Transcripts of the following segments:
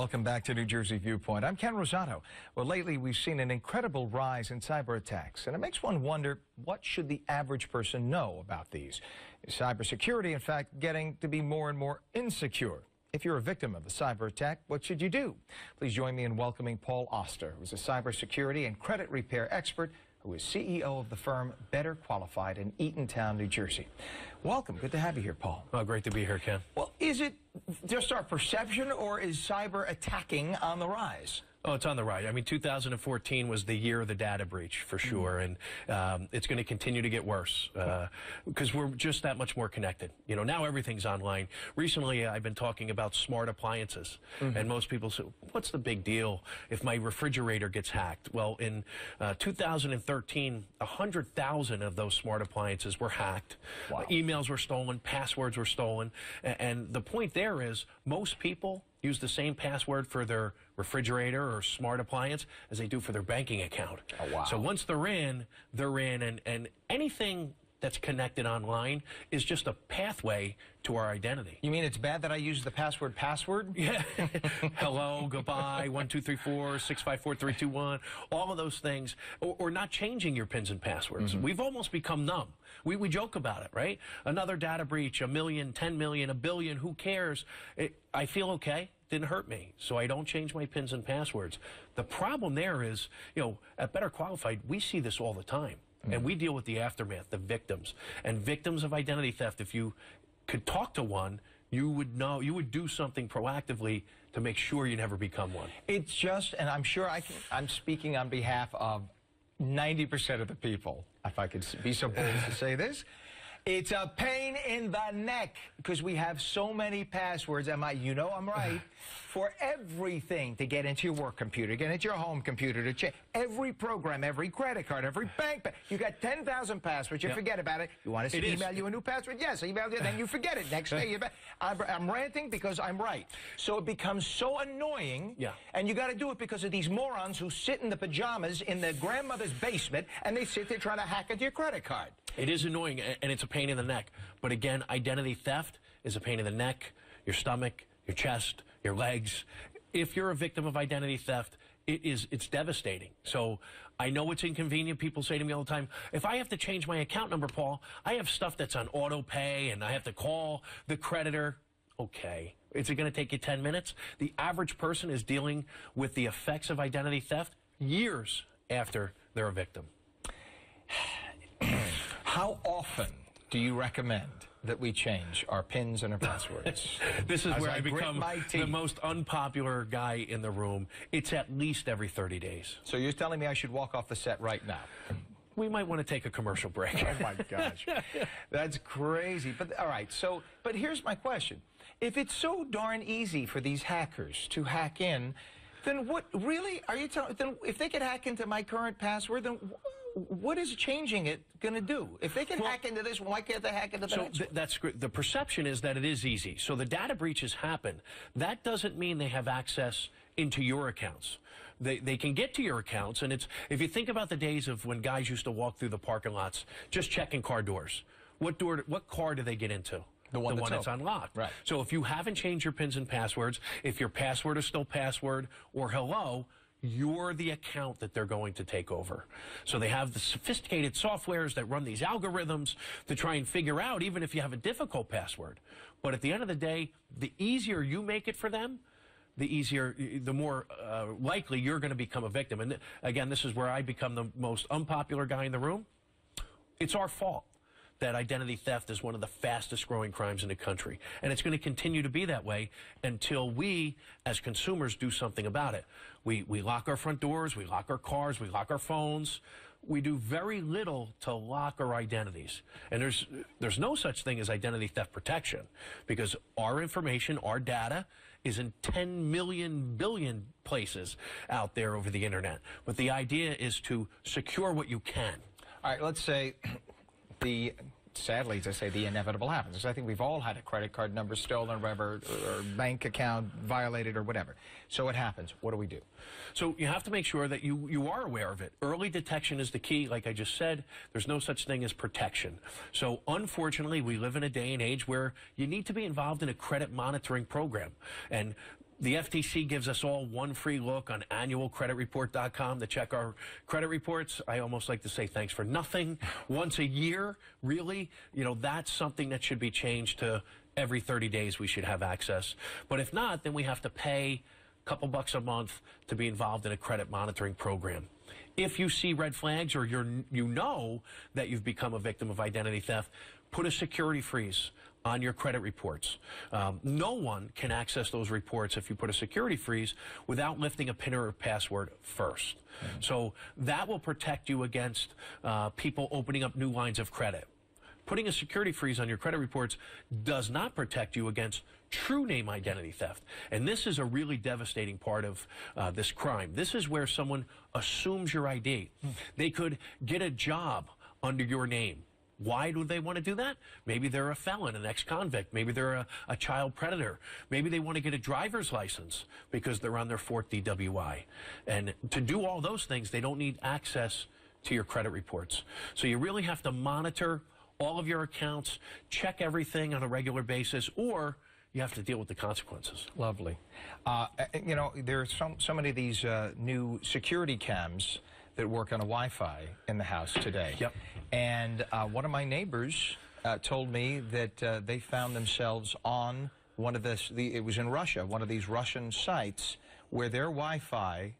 Welcome back to New Jersey Viewpoint. I'm Ken Rosato. Well, lately we've seen an incredible rise in cyber attacks, and it makes one wonder, what should the average person know about these? Is cybersecurity, in fact, getting to be more and more insecure? If you're a victim of a cyber attack, what should you do? Please join me in welcoming Paul Oster, who's a cybersecurity and credit repair expert who is CEO of the firm Better Qualified in Eatontown, New Jersey. Welcome. Good to have you here, Paul. Oh, great to be here, Ken. Well, is it just our perception, or is cyber attacking on the rise? Oh, it's on the rise. I mean, 2014 was the year of the data breach, for sure, and it's going to continue to get worse because we're just that much more connected. You know, now everything's online. Recently, I've been talking about smart appliances, and most people say, what's the big deal if my refrigerator gets hacked? Well, in 2013, 100,000 of those smart appliances were hacked. Wow. Emails were stolen, passwords were stolen, and the point there is most people use the same password for their refrigerator or smart appliance as they do for their banking account. Oh, wow. So once they're in, and anything that's connected online is just a pathway to our identity. You mean it's bad that I use the password? Yeah. Hello, goodbye, 1, 2, 3, 4, 6, 5, 4, 3, 2, 1, all of those things, or not changing your pins and passwords. We've almost become numb. We joke about it, right? Another data breach, 1 million, 10 million, 1 billion, who cares? I feel okay. Didn't hurt me, so I don't change my pins and passwords. The problem there is, you know, at Better Qualified, we see this all the time, and we deal with the aftermath, the victims, and victims of identity theft. If you could talk to one, you would know, you would do something proactively to make sure you never become one. It's just, and I'm sure I'm speaking on behalf of 90% of the people, if I could be so bold as to say this. It's a pain in the neck because we have so many passwords. I'm right, for everything, to get into your work computer, get into your home computer, to check every program, every credit card, every bank. You got 10,000 passwords. You forget about it. You want us to email you a new password? Yes, I emailed you. Then you forget it. Next day, I'm ranting because I'm right. So it becomes so annoying. Yeah. And you got to do it because of these morons who sit in the pajamas in their grandmother's basement and they sit there trying to hack into your credit card. It is annoying, and it's a pain in the neck. But again, identity theft is a pain in the neck, your stomach, your chest, your legs. If you're a victim of identity theft, it's devastating. So I know it's inconvenient. People say to me all the time, if I have to change my account number, Paul, I have stuff that's on auto pay, and I have to call the creditor. Okay. Is it going to take you 10 minutes? The average person is dealing with the effects of identity theft years after they're a victim. How often do you recommend that we change our pins and our passwords? This is where I become the most unpopular guy in the room. It's at least every 30 days. So you're telling me I should walk off the set right now? We might want to take a commercial break. Oh, my gosh. That's crazy. But all right, but here's my question. If it's so darn easy for these hackers to hack in, then what really are you telling? Then if they could hack into my current password, then what is changing it going to do? If they can hack into this, why can't they hack into the next one? That's great. The perception is that it is easy. So the data breaches happen. That doesn't mean they have access into your accounts. They can get to your accounts, and it's, if you think about the days of when guys used to walk through the parking lots just checking car doors, what car do they get into? The one that's unlocked. Right. So if you haven't changed your pins and passwords, if your password is still password or hello, you're the account that they're going to take over. So they have the sophisticated softwares that run these algorithms to try and figure out, even if you have a difficult password. But at the end of the day, the easier you make it for them, the more likely you're going to become a victim. And again, this is where I become the most unpopular guy in the room. It's our fault that identity theft is one of the fastest growing crimes in the country. And it's going to continue to be that way until we, as consumers, do something about it. We lock our front doors, we lock our cars, we lock our phones. We do very little to lock our identities. And there's no such thing as identity theft protection, because our information, our data, is in 10 million billion places out there over the internet. But the idea is to secure what you can. All right, let's say sadly, as I say, the inevitable happens. I think we've all had a credit card number stolen or whatever, or bank account violated or whatever. So it happens. What do we do? So you have to make sure that you are aware of it. Early detection is the key. Like I just said, there's no such thing as protection. So unfortunately, we live in a day and age where you need to be involved in a credit monitoring program. And The FTC gives us all one free look on annualcreditreport.com to check our credit reports. I almost like to say thanks for nothing. Once a year, really, you know, that's something that should be changed to every 30 days we should have access. But if not, then we have to pay a couple bucks a month to be involved in a credit monitoring program. If you see red flags or you know that you've become a victim of identity theft, put a security freeze on your credit reports. No one can access those reports if you put a security freeze without lifting a PIN or a password first. So that will protect you against people opening up new lines of credit. Putting a security freeze on your credit reports does not protect you against true name identity theft. And this is a really devastating part of this crime. This is where someone assumes your ID. They could get a job under your name. Why do they want to do that? Maybe they're a felon, an ex-convict. Maybe they're a child predator. Maybe they want to get a driver's license because they're on their 4th DWI. And to do all those things, they don't need access to your credit reports. So you really have to monitor all of your accounts, check everything on a regular basis, or you have to deal with the consequences. Lovely. You know, there are so many of these new security cams that work on a Wi-Fi in the house today. Yep. And one of my neighbors told me that they found themselves on one of it was in Russia, one of these Russian sites where their Wi-Fi,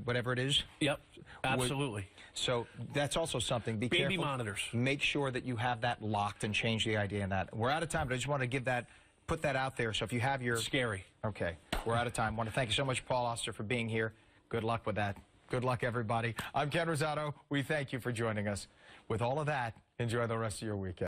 whatever it is. Yep, absolutely. So that's also something. Be Baby careful. monitors. Make sure that you have that locked and change the ID on that. We're out of time, but I just want to put that out there. So if you have your... Scary. Okay. We're out of time. I want to thank you so much, Paul Oster, for being here. Good luck with that. Good luck, everybody. I'm Ken Rosado. We thank you for joining us. With all of that, enjoy the rest of your weekend.